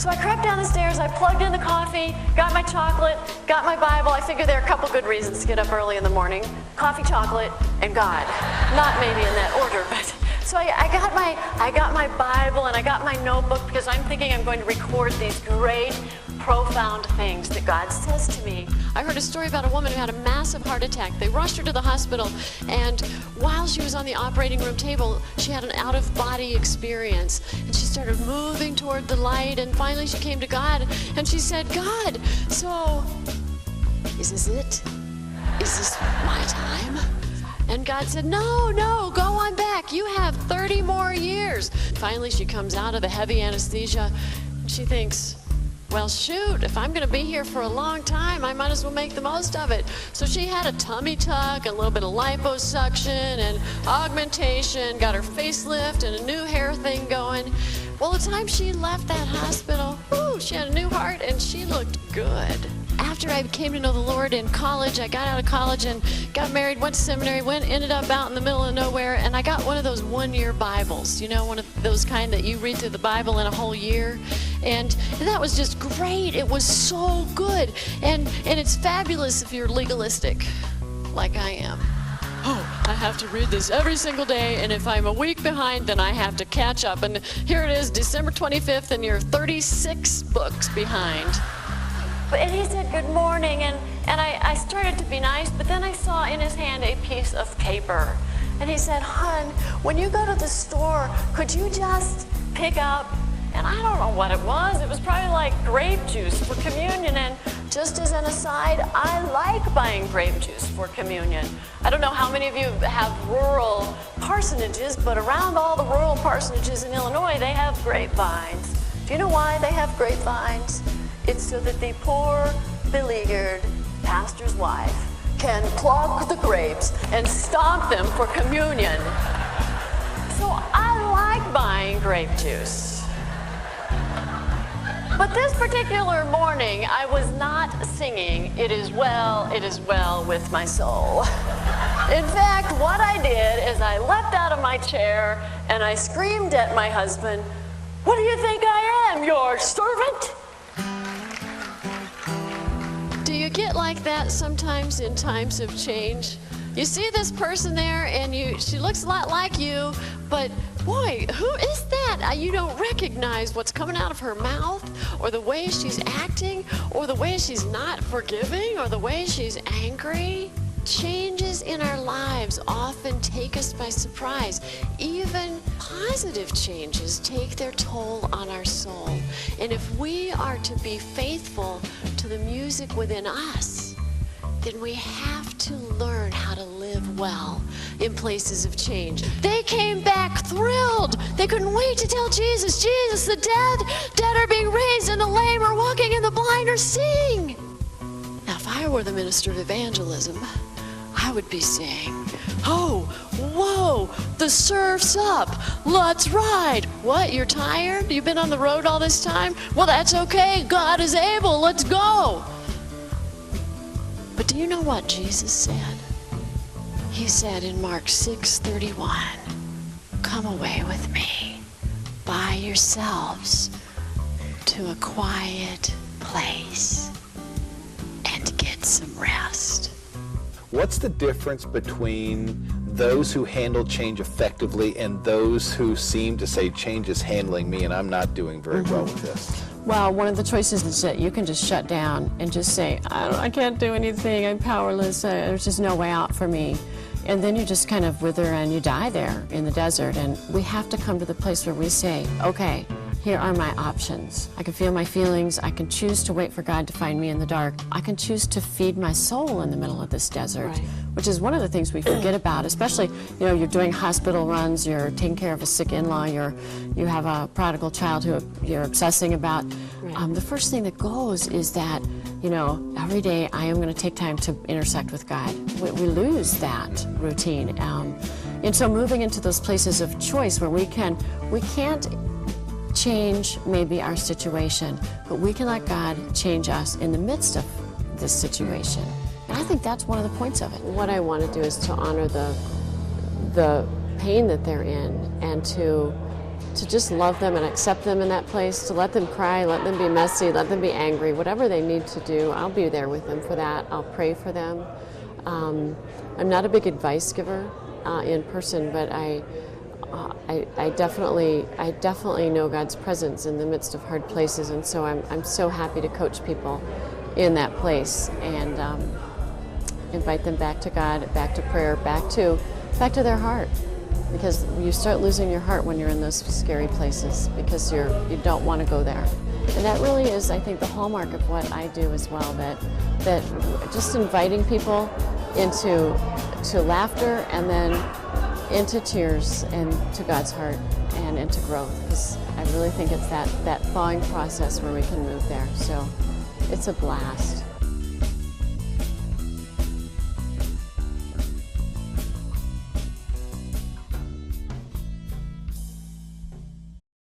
So I crept down the stairs, I plugged in the coffee, got my chocolate, got my Bible. I figured there are a couple good reasons to get up early in the morning. Coffee, chocolate, and God. Not maybe in that order, but so I got my Bible and I got my notebook because I'm thinking I'm going to record these great, profound things that God says to me. I heard a story about a woman who had a massive heart attack. They rushed her to the hospital, and while she was on the operating room table, she had an out-of-body experience, and she started moving toward the light, and finally she came to God, and she said, God, so is this it? Is this my time? And God said, no, go on back. You have 30 more years. Finally, she comes out of the heavy anesthesia. She thinks, well, shoot, if I'm going to be here for a long time, I might as well make the most of it. So she had a tummy tuck, a little bit of liposuction and augmentation, got her facelift and a new hair thing going. Well, the time she left that hospital, she had a new heart and she looked good. After I came to know the Lord in college, I got out of college and got married, went to seminary, ended up out in the middle of nowhere, and I got one of those one-year Bibles, you know, one of those kind that you read through the Bible in a whole year. And that was just great. It was so good. And it's fabulous if you're legalistic, like I am. I have to read this every single day, and if I'm a week behind, then I have to catch up. And here it is, December 25th, and you're 36 books behind. And he said, good morning, and I started to be nice, but then I saw in his hand a piece of paper. And he said, hon, when you go to the store, could you just pick up, and I don't know what it was probably like grape juice for communion, and just as an aside, I like buying grape juice for communion. I don't know how many of you have rural parsonages, but around all the rural parsonages in Illinois, they have grapevines. Do you know why they have grapevines? It's so that the poor, beleaguered pastor's wife can pluck the grapes and stomp them for communion. So I like buying grape juice. But this particular morning, I was not singing, it is well with my soul. In fact, what I did is I leapt out of my chair and I screamed at my husband, what do you think I am, your servant? Do you get like that sometimes in times of change? You see this person there and she looks a lot like you, but boy, who is that? You don't recognize what's coming out of her mouth, or the way she's acting, or the way she's not forgiving, or the way she's angry. Changes in our lives often take us by surprise. Even positive changes take their toll on our soul. And if we are to be faithful to the music within us, then we have to learn how to live well in places of change. They came back thrilled. They couldn't wait to tell Jesus, Jesus, the dead are being raised, and the lame are walking, and the blind are seeing. Now, if I were the minister of evangelism, I would be saying, oh, whoa, the surf's up. Let's ride. What, you're tired? You've been on the road all this time? Well, that's okay. God is able. Let's go. But do you know what Jesus said? He said in Mark 6:31, come away with me by yourselves to a quiet place and get some rest. What's the difference between those who handle change effectively and those who seem to say change is handling me and I'm not doing very well with this? Well, one of the choices is that you can just shut down and just say, I can't do anything, I'm powerless, there's just no way out for me. And then you just kind of wither and you die there in the desert. And we have to come to the place where we say, okay, here are my options. I can feel my feelings. I can choose to wait for God to find me in the dark. I can choose to feed my soul in the middle of this desert, right, which is one of the things we forget about, especially, you know, you're doing hospital runs, you're taking care of a sick in-law, you have a prodigal child who you're obsessing about. Right. The first thing that goes is that, you know, every day I am going to take time to intersect with God. We lose that routine. And so moving into those places of choice where we can't change maybe our situation, but we can let God change us in the midst of this situation. And I think that's one of the points of it. What I want to do is to honor the pain that they're in and to to just love them and accept them in that place, to let them cry, let them be messy, let them be angry, whatever they need to do, I'll be there with them for that. I'll pray for them. I'm not a big advice giver in person, but I definitely know God's presence in the midst of hard places, and so I'm so happy to coach people in that place and invite them back to God, back to prayer, back to their heart, because you start losing your heart when you're in those scary places because you don't want to go there, and that really is, I think, the hallmark of what I do as well. That just inviting people into laughter and then into tears and to God's heart and into growth, because I really think it's that thawing process where we can move there. So it's a blast.